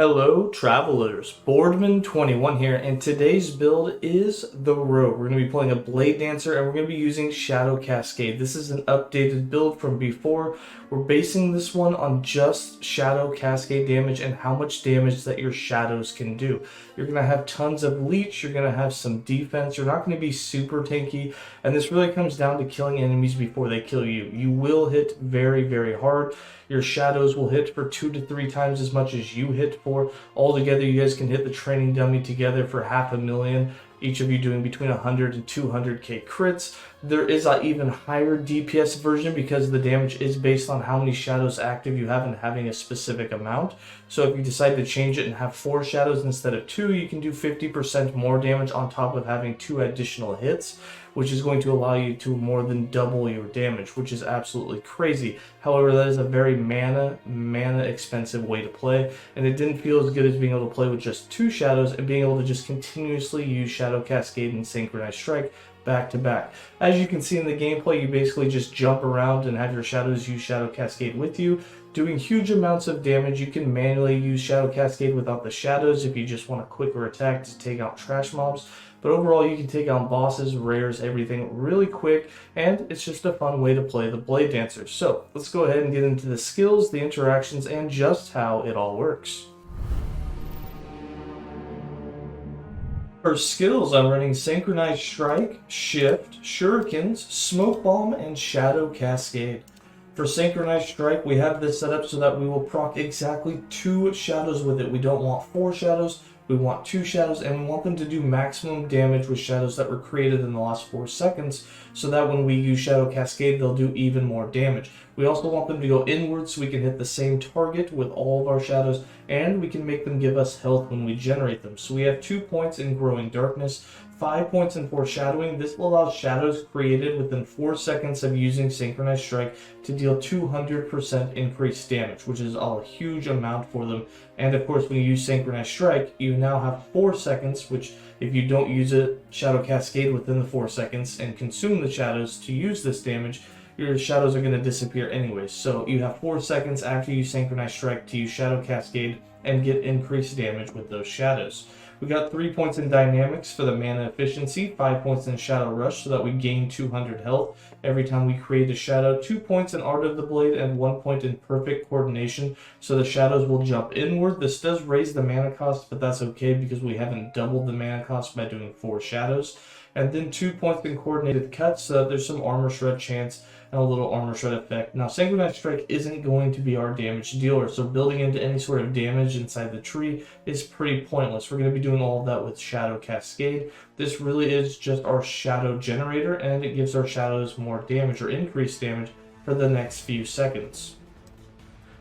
Hello travelers, Boardman21 here, and today's build is the Rogue. We're going to be playing a Bladedancer and we're going to be using Shadow Cascade. This is an updated build from before. We're basing this one on just Shadow Cascade damage and how much damage that your shadows can do. You're going to have tons of leech, you're going to have some defense, you're not going to be super tanky, and this really comes down to killing enemies before they kill you. You will hit very, very hard. Your shadows will hit for 2 to 3 times as much as you hit for. Altogether, you guys can hit the training dummy together for 500,000, each of you doing between 100 and 200k crits. There is an even higher DPS version because the damage is based on how many shadows active you have and having a specific amount. So if you decide to change it and have 4 shadows instead of 2, you can do 50% more damage on top of having 2 additional hits, which is going to allow you to more than double your damage, which is absolutely crazy. However, that is a very mana expensive way to play, and it didn't feel as good as being able to play with just 2 shadows and being able to just continuously use Shadow Cascade and Synchronized Strike back to back. As you can see in the gameplay, you basically just jump around and have your shadows use Shadow Cascade with you, doing huge amounts of damage. You can manually use Shadow Cascade without the shadows if you just want a quicker attack to take out trash mobs. But overall, you can take out bosses, rares, everything really quick, and it's just a fun way to play the Bladedancer. So let's go ahead and get into the skills, the interactions, and just how it all works. For skills, I'm running Synchronized Strike, Shift, Shurikens, Smoke Bomb, and Shadow Cascade. For Synchronized Strike, we have this set up so that we will proc exactly 2 shadows with it. We don't want 4 shadows, we want 2 shadows, and we want them to do maximum damage with shadows that were created in the last 4 seconds, so that when we use Shadow Cascade, they'll do even more damage. We also want them to go inward so we can hit the same target with all of our shadows, and we can make them give us health when we generate them. So we have 2 points in Growing Darkness, 5 points in Foreshadowing. This will allow shadows created within 4 seconds of using Synchronized Strike to deal 200% increased damage, which is a huge amount for them. And of course, when you use Synchronized Strike, you now have 4 seconds, which if you don't use it, Shadow Cascade within the 4 seconds and consume the shadows to use this damage, your shadows are going to disappear anyways. So you have 4 seconds after you Synchronized Strike to use Shadow Cascade and get increased damage with those shadows. We got 3 points in Dynamics for the mana efficiency, 5 points in Shadow Rush so that we gain 200 health every time we create a shadow, 2 points in Art of the Blade, and 1 point in Perfect Coordination so the shadows will jump inward. This does raise the mana cost, but that's okay because we haven't doubled the mana cost by doing 4 shadows. And then 2 points in Coordinated Cuts so that there's some Armor Shred chance and a little Armor Shred effect. Now, Synchronized Strike isn't going to be our damage dealer, so building into any sort of damage inside the tree is pretty pointless. We're going to be doing all of that with Shadow Cascade. This really is just our shadow generator, and it gives our shadows more damage or increased damage for the next few seconds.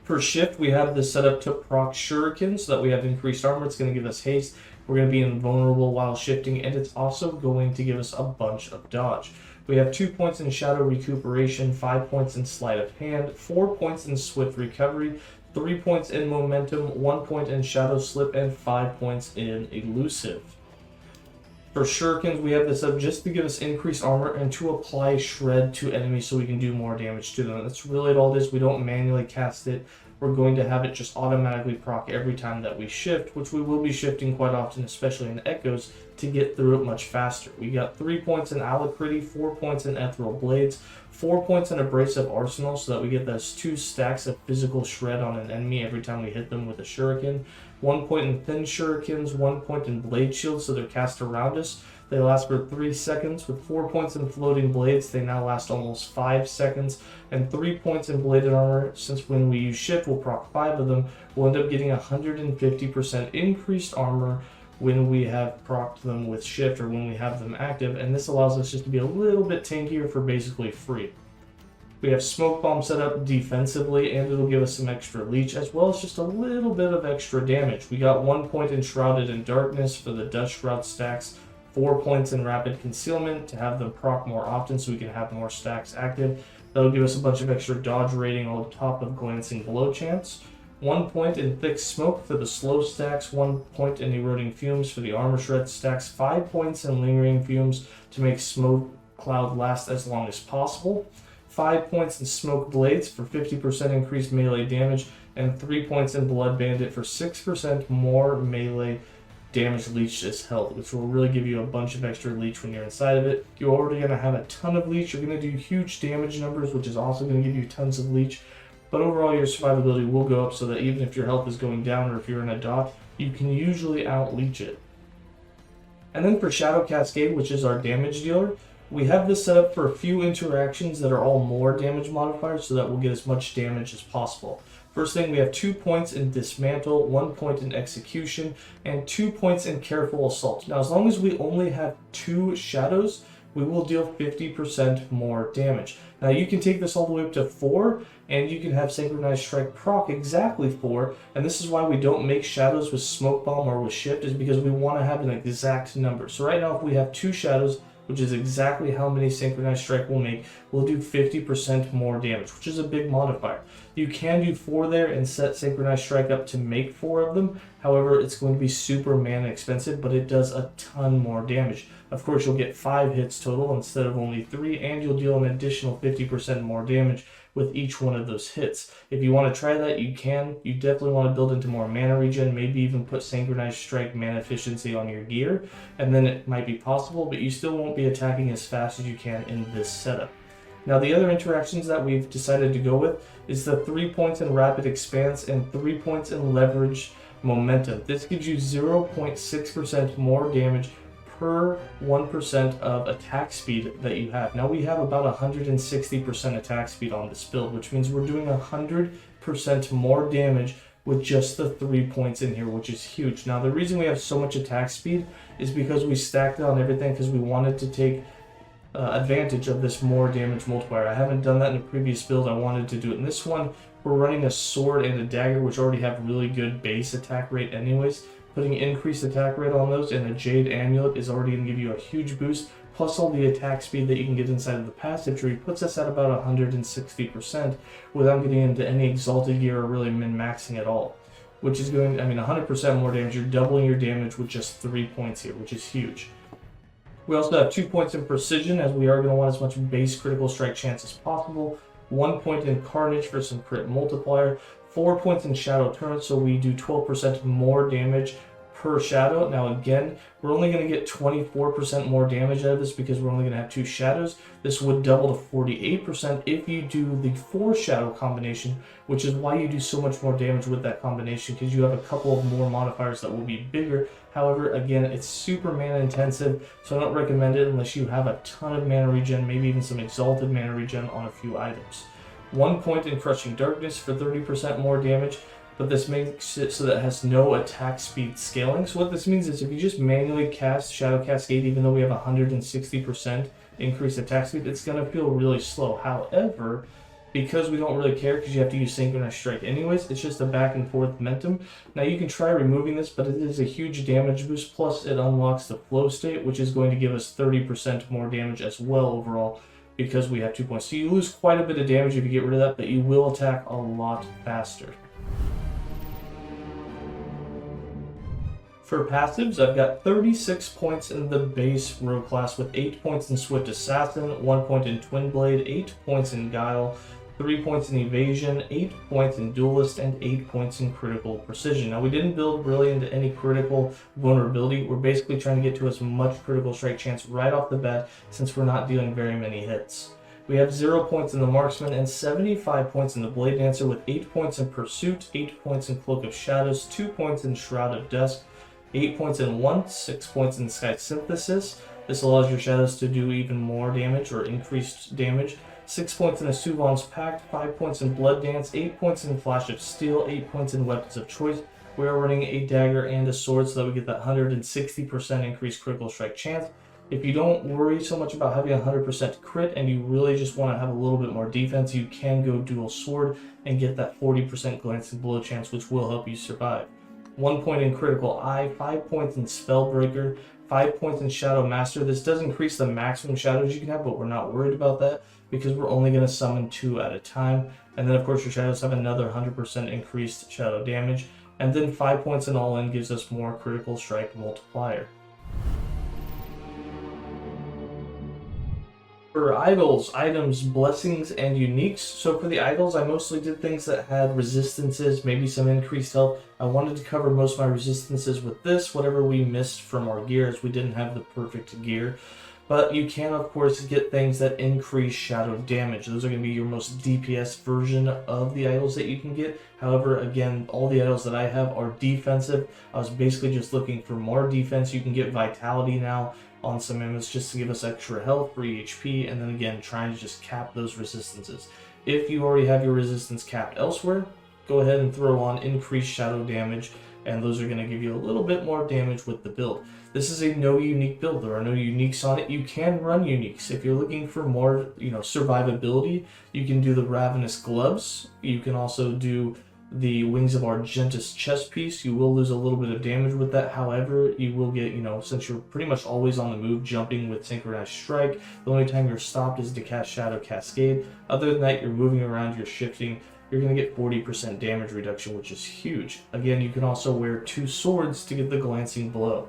For Shift, we have this set up to proc Shurikens so that we have increased armor. It's going to give us haste. We're going to be invulnerable while shifting, and it's also going to give us a bunch of dodge. We have 2 points in Shadow Recuperation, 5 points in Sleight of Hand, 4 points in Swift Recovery, 3 points in Momentum, 1 point in Shadow Slip, and 5 points in Elusive. For Shurikens, we have this up just to give us increased armor and to apply Shred to enemies so we can do more damage to them. That's really all it is. We don't manually cast it. We're going to have it just automatically proc every time that we shift, which we will be shifting quite often, especially in Echoes, to get through it much faster. We got 3 points in Alacrity, 4 points in Ethereal Blades, 4 points in Abrasive Arsenal so that we get those 2 stacks of physical shred on an enemy every time we hit them with a Shuriken, 1 point in Thin Shurikens, 1 point in Blade Shield so they're cast around us. They last for 3 seconds. With 4 points in Floating Blades, they now last almost 5 seconds. And 3 points in Bladed Armor, since when we use Shift, we'll proc 5 of them. We'll end up getting 150% increased armor when we have procced them with Shift or when we have them active. And this allows us just to be a little bit tankier for basically free. We have Smoke Bomb set up defensively, and it'll give us some extra leech, as well as just a little bit of extra damage. We got 1 point in Shrouded in Darkness for the Dust Shroud stacks, 4 points in Rapid Concealment to have them proc more often so we can have more stacks active. That'll give us a bunch of extra dodge rating on top of Glancing Blow chance. 1 point in Thick Smoke for the slow stacks, 1 point in Eroding Fumes for the Armor Shred stacks, 5 points in Lingering Fumes to make Smoke Cloud last as long as possible. 5 points in Smoke Blades for 50% increased melee damage, and 3 points in Blood Bandit for 6% more melee damage leech this health, which will really give you a bunch of extra leech when you're inside of it. You're already going to have a ton of leech. You're going to do huge damage numbers, which is also going to give you tons of leech. But overall, your survivability will go up so that even if your health is going down or if you're in a dot, you can usually out-leech it. And then for Shadow Cascade, which is our damage dealer, we have this set up for a few interactions that are all more damage modifiers so that we'll get as much damage as possible. First thing, we have 2 points in Dismantle, 1 point in Execution, and 2 points in Careful Assault. Now, as long as we only have 2 shadows, we will deal 50% more damage. Now, you can take this all the way up to 4, and you can have Synchronized Strike proc exactly 4, and this is why we don't make shadows with Smoke Bomb or with Shift, is because we want to have an exact number. So right now, if we have 2 shadows, which is exactly how many Synchronized Strike will make, we'll do 50% more damage, which is a big modifier. You can do 4 there and set Synchronized Strike up to make 4 of them. However, it's going to be super mana expensive, but it does a ton more damage. Of course, you'll get 5 hits total instead of only 3, and you'll deal an additional 50% more damage with each one of those hits. If you want to try that, you can. You definitely want to build into more mana regen, maybe even put Synchronized Strike mana efficiency on your gear, and then it might be possible, but you still won't be attacking as fast as you can in this setup. Now, the other interactions that we've decided to go with is the 3 points in Rapid Expanse and 3 points in Leverage Momentum. This gives you 0.6% more damage per 1% of attack speed that you have. Now, we have about 160% attack speed on this build, which means we're doing 100% more damage with just the 3 points in here, which is huge. Now, the reason we have so much attack speed is because we stacked it on everything because we wanted to take advantage of this more damage multiplier. I haven't done that in a previous build. I wanted to do it in this one. We're running a sword and a dagger, which already have really good base attack rate anyways. Putting increased attack rate on those and a Jade Amulet is already going to give you a huge boost, plus all the attack speed that you can get inside of the passive tree puts us at about 160% without getting into any exalted gear or really min-maxing at all. Which is going, 100% more damage. You're doubling your damage with just 3 points here, which is huge. We also have 2 points in Precision, as we are going to want as much base critical strike chance as possible. 1 point in Carnage for some crit multiplier. 4 points in Shadow Turn, so we do 12% more damage per shadow. Now again, we're only going to get 24% more damage out of this because we're only going to have 2 shadows. This would double to 48% if you do the 4 shadow combination, which is why you do so much more damage with that combination, because you have a couple of more modifiers that will be bigger. However, again, it's super mana intensive, so I don't recommend it unless you have a ton of mana regen, maybe even some exalted mana regen on a few items. 1 point in Crushing Darkness for 30% more damage, but this makes it so that it has no attack speed scaling. So what this means is if you just manually cast Shadow Cascade, even though we have 160% increased attack speed, it's going to feel really slow. However, because we don't really care because you have to use Synchronized Strike anyways, it's just a back and forth momentum. Now you can try removing this, but it is a huge damage boost, plus it unlocks the flow state, which is going to give us 30% more damage as well overall, because we have 2 points. So you lose quite a bit of damage if you get rid of that, but you will attack a lot faster. For passives, I've got 36 points in the base rogue class with 8 points in Swift Assassin, 1 point in Twin Blade, 8 points in Guile, 3 points in Evasion, 8 points in Duelist, and 8 points in Critical Precision. Now, we didn't build really into any critical vulnerability. We're basically trying to get to as much critical strike chance right off the bat since we're not dealing very many hits. We have 0 points in the Marksman and 75 points in the Bladedancer with 8 points in Pursuit, 8 points in Cloak of Shadows, 2 points in Shroud of Dusk, 8 points in Once, 6 points in Sky Synthesis. This allows your shadows to do even more damage or increased damage. 6 points in Asuvon's Pact, 5 points in Blood Dance, 8 points in Flash of Steel, 8 points in Weapons of Choice. We are running a dagger and a sword so that we get that 160% increased critical strike chance. If you don't worry so much about having 100% crit and you really just want to have a little bit more defense, you can go dual sword and get that 40% glancing blow chance, which will help you survive. 1 point in Critical Eye, 5 points in Spellbreaker, 5 points in Shadow Master. This does increase the maximum shadows you can have, but we're not worried about that because we're only going to summon 2 at a time. And then of course your shadows have another 100% increased shadow damage. And then 5 points in All In gives us more critical strike multiplier. For idols, items, blessings, and uniques. So for the idols, I mostly did things that had resistances, maybe some increased health. I wanted to cover most of my resistances with this, whatever we missed from our gear, as we didn't have the perfect gear. But you can, of course, get things that increase shadow damage. Those are going to be your most DPS version of the idols that you can get. However, again, all the idols that I have are defensive. I was basically just looking for more defense. You can get vitality now on some image just to give us extra health, free HP, and then again, trying to just cap those resistances. If you already have your resistance capped elsewhere, go ahead and throw on increased shadow damage, and those are going to give you a little bit more damage with the build. This is a no unique build. There are no uniques on it. You can run uniques. If you're looking for more, survivability, you can do the Ravenous Gloves. You can also do the Wings of Argentus chest piece. You will lose a little bit of damage with that. However, you will get, since you're pretty much always on the move jumping with Synchronized Strike, the only time you're stopped is to cast Shadow Cascade. Other than that, you're moving around, you're shifting, you're going to get 40% damage reduction, which is huge. Again, you can also wear 2 swords to get the Glancing Blow.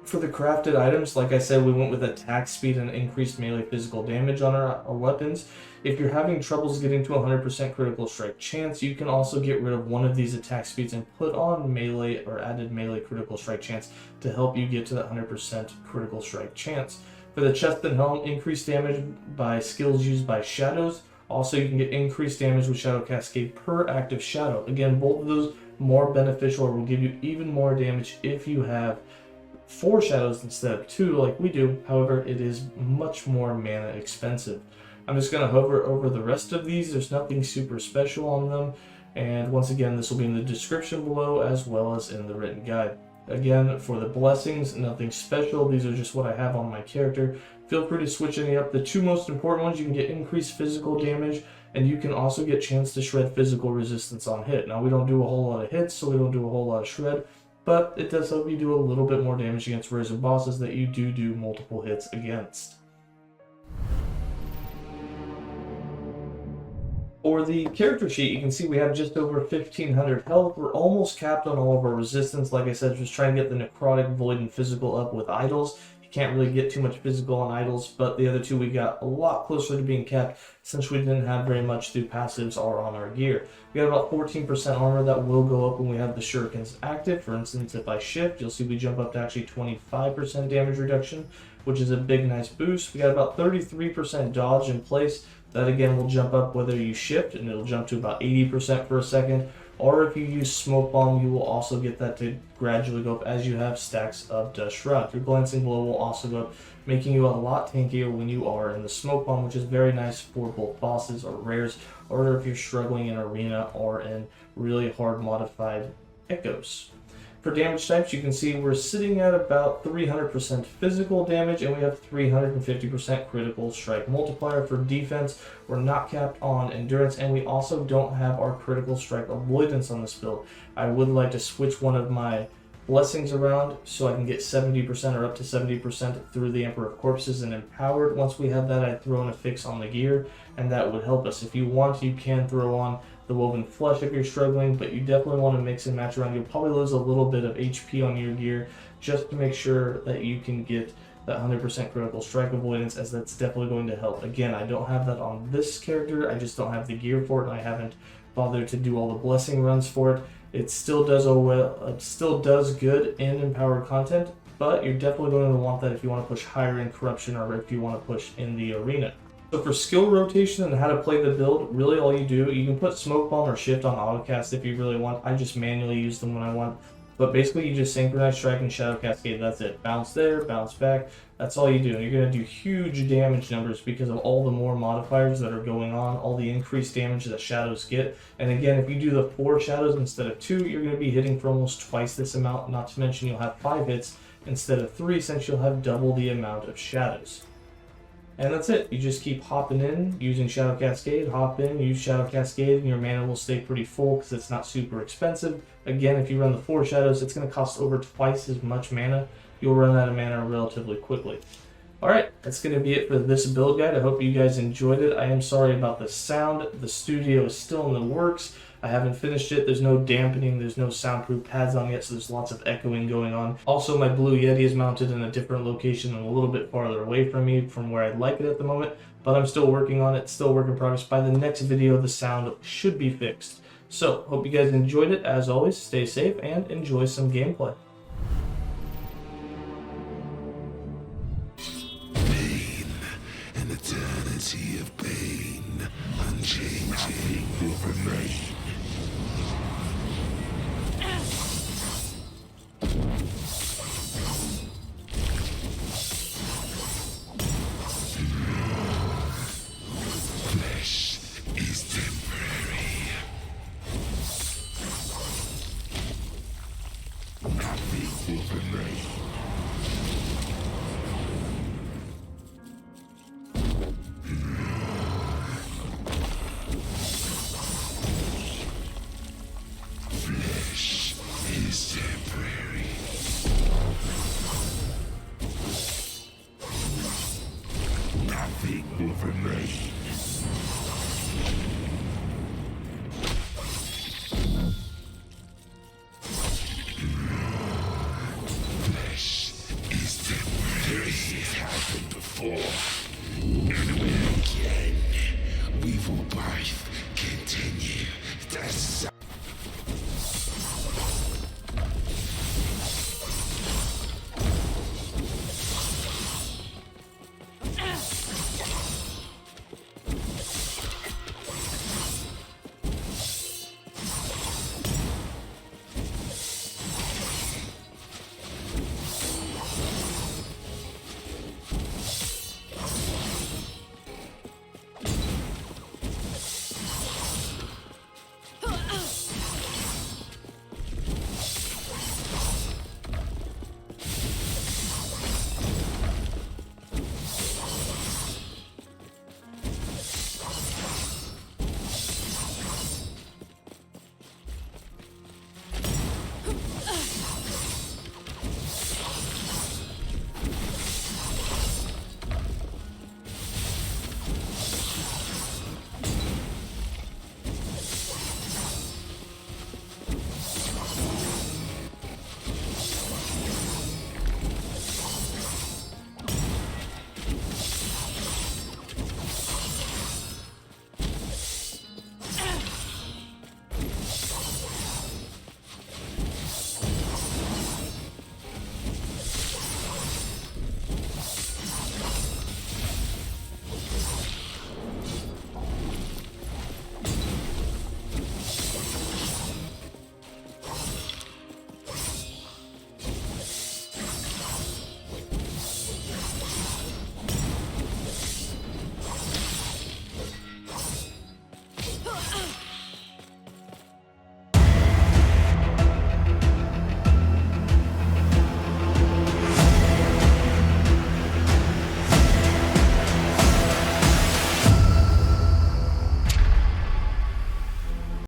For the crafted items, like I said, we went with attack speed and increased melee physical damage on our weapons. If you're having troubles getting to 100% critical strike chance, you can also get rid of one of these attack speeds and put on melee or added melee critical strike chance to help you get to that 100% critical strike chance. For the chest and helm, increased damage by skills used by shadows. Also, you can get increased damage with Shadow Cascade per active shadow. Again, both of those more beneficial or will give you even more damage if you have 4 shadows instead of 2 like we do. However, it is much more mana expensive. I'm just going to hover over the rest of these. There's nothing super special on them, and once again, this will be in the description below as well as in the written guide. Again, for the blessings, nothing special. These are just what I have on my character. Feel free to switch any up. The 2 most important ones, you can get increased physical damage, and you can also get chance to shred physical resistance on hit. Now, we don't do a whole lot of hits, so we don't do a whole lot of shred, but it does help you do a little bit more damage against rares and bosses that you do multiple hits against. For the character sheet, you can see we have just over 1500 health. We're almost capped on all of our resistance. Like I said, just trying to get the necrotic, void, and physical up with idols. You can't really get too much physical on idols, but the other 2 we got a lot closer to being capped since we didn't have very much through passives or on our gear. We got about 14% armor that will go up when we have the Shurikens active. For instance, if I shift, you'll see we jump up to actually 25% damage reduction, which is a big nice boost. We got about 33% dodge in place. That again will jump up whether you shift, and it'll jump to about 80% for a second. Or if you use Smoke Bomb, you will also get that to gradually go up as you have stacks of Dust Shroud. Your Glancing Blow will also go up, making you a lot tankier when you are in the Smoke Bomb, which is very nice for both bosses or rares, or if you're struggling in Arena or in really hard modified echoes. For damage types, you can see we're sitting at about 300% physical damage, and we have 350% critical strike multiplier. For defense, we're not capped on endurance, and we also don't have our critical strike avoidance on this build. I would like to switch one of my blessings around so I can get 70% or up to 70% through the Emperor of Corpses and Empowered. Once we have that, I throw in a fix on the gear, and that would help us. If you want, you can throw on the Woven Flesh if you're struggling, but you definitely want to mix and match around. You'll probably lose a little bit of HP on your gear just to make sure that you can get that 100% critical strike avoidance, as that's definitely going to help. Again, I don't have that on this character. I just don't have the gear for it, and I haven't bothered to do all the blessing runs for it. It still does good in empowered content, but you're definitely going to want that if you want to push higher in corruption or if you want to push in the arena. So for skill rotation and how to play the build, really all you do, you can put Smoke Bomb or Shift on autocast if you really want. I just manually use them when I want. But basically you just Synchronize Strike and Shadow Cascade, that's it. Bounce there, bounce back, that's all you do. And you're going to do huge damage numbers because of all the more modifiers that are going on, all the increased damage that shadows get. And again, if you do the 4 shadows instead of 2, you're going to be hitting for almost twice this amount, not to mention you'll have 5 hits instead of 3 since you'll have double the amount of shadows. And that's it. You just keep hopping in using Shadow Cascade, hop in, use Shadow Cascade, and your mana will stay pretty full because it's not super expensive. Again, if you run the 4 shadows, it's going to cost over twice as much mana. You'll run out of mana relatively quickly. Alright, that's going to be it for this build guide. I hope you guys enjoyed it. I am sorry about the sound. The studio is still in the works. I haven't finished it. There's no dampening, there's no soundproof pads on yet, so there's lots of echoing going on. Also, my Blue Yeti is mounted in a different location and a little bit farther away from me from where I'd like it at the moment, but I'm still working on it, still work in progress. By the next video, the sound should be fixed. So, hope you guys enjoyed it. As always, stay safe and enjoy some gameplay. An eternity of pain, unchanging will remain. Flesh is temporary. Nothing will remain. Is temporary. Nothing will remain. Flesh is temporary. This has happened before.